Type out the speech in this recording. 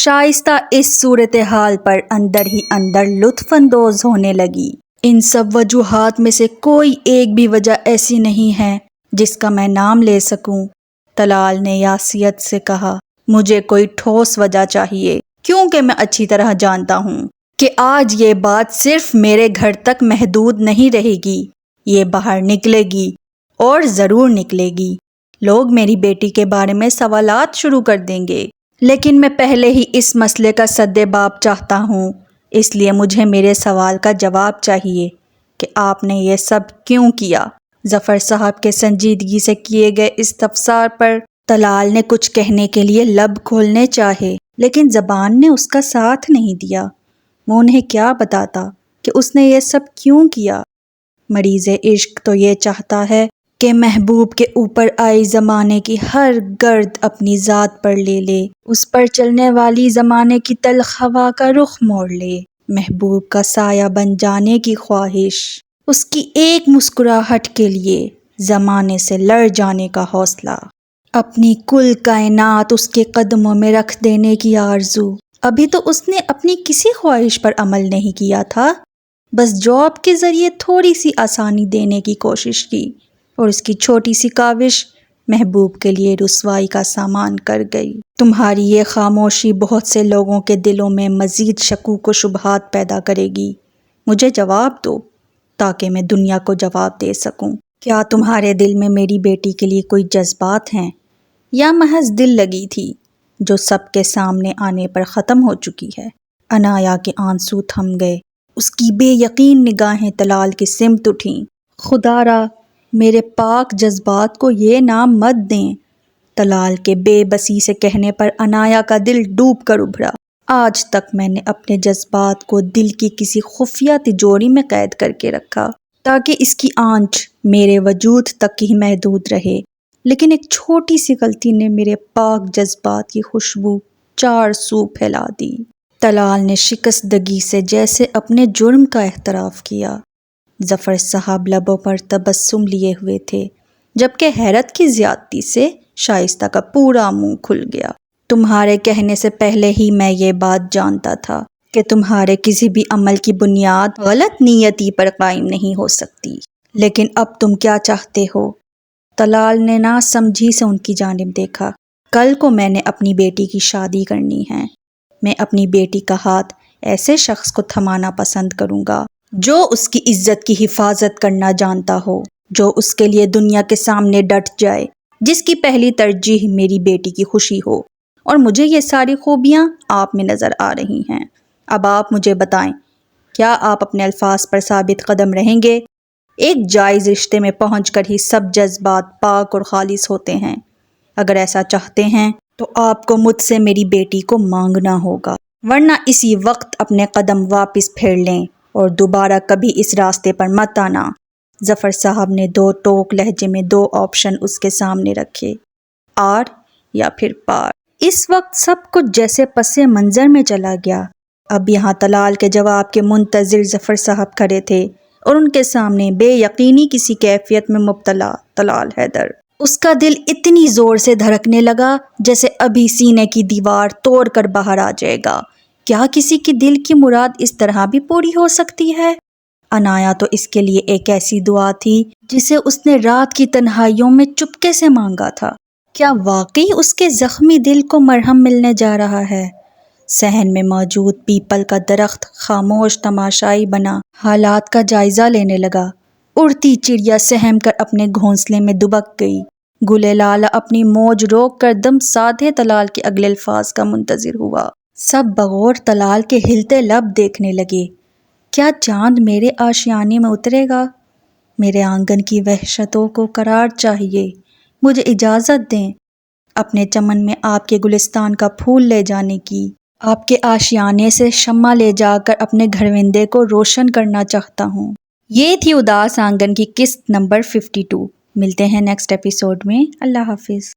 شائستہ اس صورتحال پر اندر ہی اندر لطف اندوز ہونے لگی۔ ان سب وجوہات میں سے کوئی ایک بھی وجہ ایسی نہیں ہے جس کا میں نام لے سکوں، طلال نے یاسیت سے کہا۔ مجھے کوئی ٹھوس وجہ چاہیے، کیونکہ میں اچھی طرح جانتا ہوں کہ آج یہ بات صرف میرے گھر تک محدود نہیں رہے گی، یہ باہر نکلے گی اور ضرور نکلے گی۔ لوگ میری بیٹی کے بارے میں سوالات شروع کر دیں گے، لیکن میں پہلے ہی اس مسئلے کا سد باب چاہتا ہوں، اس لیے مجھے میرے سوال کا جواب چاہیے کہ آپ نے یہ سب کیوں کیا؟ ظفر صاحب کے سنجیدگی سے کیے گئے استفسار پر طلال نے کچھ کہنے کے لیے لب کھولنے چاہے، لیکن زبان نے اس کا ساتھ نہیں دیا۔ وہ انہیں کیا بتاتا کہ اس نے یہ سب کیوں کیا؟ مریض عشق تو یہ چاہتا ہے کہ محبوب کے اوپر آئی زمانے کی ہر گرد اپنی ذات پر لے لے، اس پر چلنے والی زمانے کی تلخ ہوا کا رخ موڑ لے، محبوب کا سایہ بن جانے کی خواہش، اس کی ایک مسکراہٹ کے لیے زمانے سے لڑ جانے کا حوصلہ، اپنی کل کائنات اس کے قدموں میں رکھ دینے کی آرزو۔ ابھی تو اس نے اپنی کسی خواہش پر عمل نہیں کیا تھا، بس جاب کے ذریعے تھوڑی سی آسانی دینے کی کوشش کی، اور اس کی چھوٹی سی کاوش محبوب کے لیے رسوائی کا سامان کر گئی۔ تمہاری یہ خاموشی بہت سے لوگوں کے دلوں میں مزید شکوک و شبہات پیدا کرے گی۔ مجھے جواب دو تاکہ میں دنیا کو جواب دے سکوں۔ کیا تمہارے دل میں میری بیٹی کے لیے کوئی جذبات ہیں، یا محض دل لگی تھی جو سب کے سامنے آنے پر ختم ہو چکی ہے؟ عنایا کے آنسو تھم گئے، اس کی بے یقین نگاہیں طلال کی سمت اٹھیں۔ خدا را میرے پاک جذبات کو یہ نام مت دیں، طلال کے بے بسی سے کہنے پر عنایا کا دل ڈوب کر ابھرا۔ آج تک میں نے اپنے جذبات کو دل کی کسی خفیہ تجوری میں قید کر کے رکھا تاکہ اس کی آنچ میرے وجود تک ہی محدود رہے، لیکن ایک چھوٹی سی غلطی نے میرے پاک جذبات کی خوشبو چار سو پھیلا دی۔ طلال نے شکستگی سے جیسے اپنے جرم کا اعتراف کیا۔ ظفر صاحب لبوں پر تبسم لیے ہوئے تھے، جبکہ حیرت کی زیادتی سے شائستہ کا پورا منہ کھل گیا۔ تمہارے کہنے سے پہلے ہی میں یہ بات جانتا تھا کہ تمہارے کسی بھی عمل کی بنیاد غلط نیتی پر قائم نہیں ہو سکتی، لیکن اب تم کیا چاہتے ہو؟ طلال نے نا سمجھی سے ان کی جانب دیکھا۔ کل کو میں نے اپنی بیٹی کی شادی کرنی ہے، میں اپنی بیٹی کا ہاتھ ایسے شخص کو تھمانا پسند کروں گا جو اس کی عزت کی حفاظت کرنا جانتا ہو، جو اس کے لیے دنیا کے سامنے ڈٹ جائے، جس کی پہلی ترجیح میری بیٹی کی خوشی ہو، اور مجھے یہ ساری خوبیاں آپ میں نظر آ رہی ہیں۔ اب آپ مجھے بتائیں، کیا آپ اپنے الفاظ پر ثابت قدم رہیں گے؟ ایک جائز رشتے میں پہنچ کر ہی سب جذبات پاک اور خالص ہوتے ہیں۔ اگر ایسا چاہتے ہیں تو آپ کو مجھ سے میری بیٹی کو مانگنا ہوگا، ورنہ اسی وقت اپنے قدم واپس پھیر لیں اور دوبارہ کبھی اس راستے پر مت آنا۔ ظفر صاحب نے دو ٹوک لہجے میں دو آپشن اس کے سامنے رکھے، آر یا پھر پار۔ اس وقت سب کچھ جیسے پس منظر میں چلا گیا۔ اب یہاں طلال کے جواب کے منتظر ظفر صاحب کھڑے تھے، اور ان کے سامنے بے یقینی کسی کیفیت میں مبتلا طلال حیدر۔ اس کا دل اتنی زور سے دھڑکنے لگا جیسے ابھی سینے کی دیوار توڑ کر باہر آ جائے گا۔ کیا کسی کی دل کی مراد اس طرح بھی پوری ہو سکتی ہے؟ عنایا تو اس کے لیے ایک ایسی دعا تھی جسے اس نے رات کی تنہائیوں میں چپکے سے مانگا تھا۔ کیا واقعی اس کے زخمی دل کو مرہم ملنے جا رہا ہے؟ صحن میں موجود پیپل کا درخت خاموش تماشائی بنا حالات کا جائزہ لینے لگا۔ اڑتی چڑیا سہم کر اپنے گھونسلے میں دبک گئی۔ گلے لالا اپنی موج روک کر دم سادھے طلال کے اگلے الفاظ کا منتظر ہوا۔ سب بغور طلال کے ہلتے لب دیکھنے لگے۔ کیا چاند میرے آشیانے میں اترے گا؟ میرے آنگن کی وحشتوں کو قرار چاہیے، مجھے اجازت دیں اپنے چمن میں آپ کے گلستان کا پھول لے جانے کی۔ آپ کے آشیانے سے شمع لے جا کر اپنے گھروندے کو روشن کرنا چاہتا ہوں۔ یہ تھی اداس آنگن کی قسط نمبر 52۔ ملتے ہیں نیکسٹ ایپیسوڈ میں۔ اللہ حافظ۔